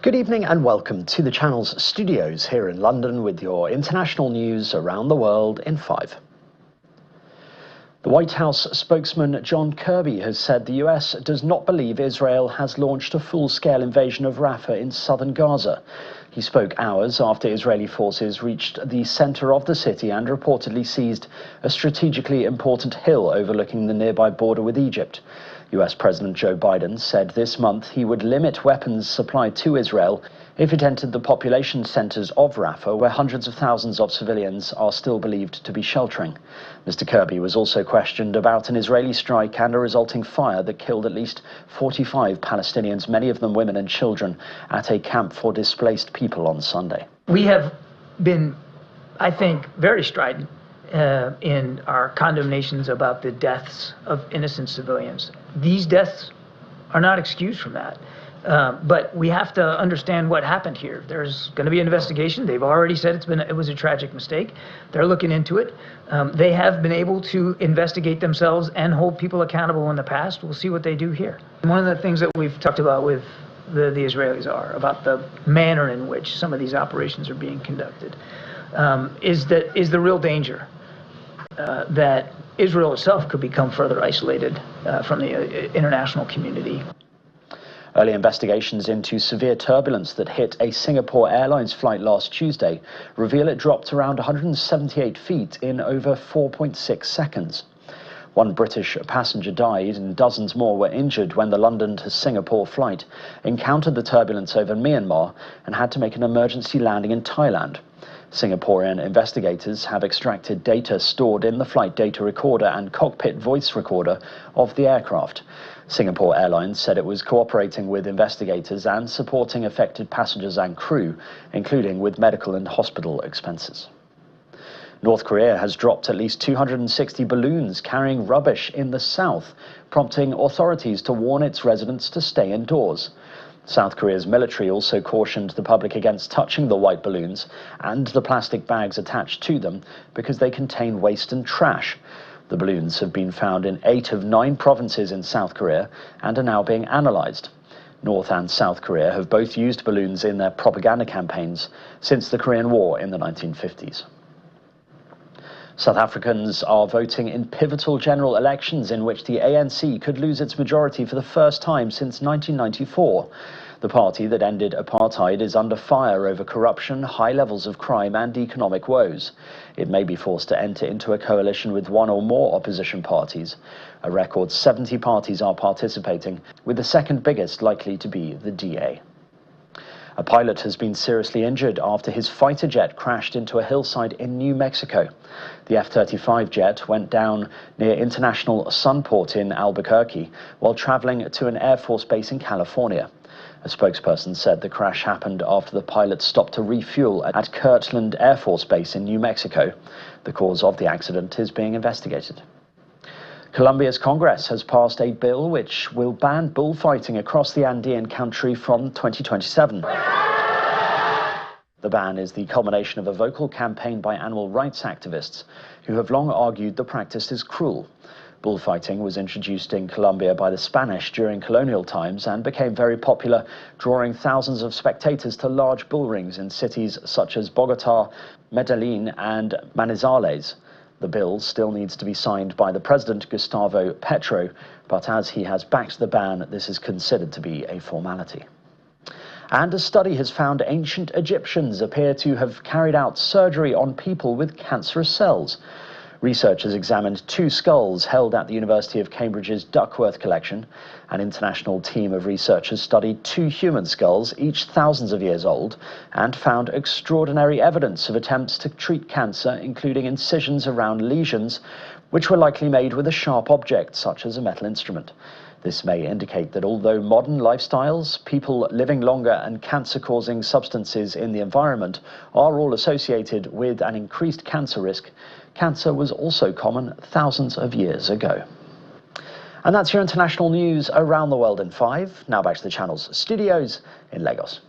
Good evening and welcome to the channel's studios here in London with your international news around the world in 5. The White House spokesman John Kirby has said the US does not believe Israel has launched a full-scale invasion of Rafah in southern Gaza. He spoke hours after Israeli forces reached the center of the city and reportedly seized a strategically important hill overlooking the nearby border with Egypt. US President Joe Biden said this month he would limit weapons supplied to Israel if it entered the population centers of Rafah, where hundreds of thousands of civilians are still believed to be sheltering. Mr. Kirby was also questioned about an Israeli strike and a resulting fire that killed at least 45 Palestinians, many of them women and children, at a camp for displaced people on Sunday. We have been, I think, very strident in our condemnations about the deaths of innocent civilians. These deaths are not excused from that. But we have to understand what happened here. There's going to be an investigation. They've already said it was a tragic mistake. They're looking into it. They have been able to investigate themselves and hold people accountable in the past. We'll see what they do here. One of the things that we've talked about with the Israelis about the manner in which some of these operations are being conducted is the real danger that Israel itself could become further isolated from the international community. Early investigations into severe turbulence that hit a Singapore Airlines flight last Tuesday reveal it dropped around 178 feet in over 4.6 seconds. One British passenger died and dozens more were injured when the London to Singapore flight encountered the turbulence over Myanmar and had to make an emergency landing in Thailand. Singaporean investigators have extracted data stored in the flight data recorder and cockpit voice recorder of the aircraft. Singapore Airlines said it was cooperating with investigators and supporting affected passengers and crew, including with medical and hospital expenses. North Korea has dropped at least 260 balloons carrying rubbish in the south, prompting authorities to warn its residents to stay indoors. South Korea's military also cautioned the public against touching the white balloons and the plastic bags attached to them because they contain waste and trash. The balloons have been found in 8 of 9 provinces in South Korea and are now being analysed. North and South Korea have both used balloons in their propaganda campaigns since the Korean War in the 1950s. South Africans are voting in pivotal general elections in which the ANC could lose its majority for the first time since 1994. The party that ended apartheid is under fire over corruption, high levels of crime and economic woes. It may be forced to enter into a coalition with one or more opposition parties. A record 70 parties are participating, with the second biggest likely to be the DA. A pilot has been seriously injured after his fighter jet crashed into a hillside in New Mexico. The F-35 jet went down near International Sunport in Albuquerque while traveling to an Air Force base in California. A spokesperson said the crash happened after the pilot stopped to refuel at Kirtland Air Force Base in New Mexico. The cause of the accident is being investigated. Colombia's Congress has passed a bill which will ban bullfighting across the Andean country from 2027. The ban is the culmination of a vocal campaign by animal rights activists who have long argued the practice is cruel. Bullfighting was introduced in Colombia by the Spanish during colonial times and became very popular, drawing thousands of spectators to large bull rings in cities such as Bogotá, Medellín and Manizales. The bill still needs to be signed by the president, Gustavo Petro, but as he has backed the ban, this is considered to be a formality. And a study has found ancient Egyptians appear to have carried out surgery on people with cancerous cells. Researchers examined 2 skulls held at the University of Cambridge's Duckworth collection. An international team of researchers studied 2 human skulls, each thousands of years old, and found extraordinary evidence of attempts to treat cancer, including incisions around lesions, which were likely made with a sharp object, such as a metal instrument. This may indicate that although modern lifestyles, people living longer and cancer-causing substances in the environment are all associated with an increased cancer risk, cancer was also common thousands of years ago. And that's your international news around the world in 5. Now back to the channel's studios in Lagos.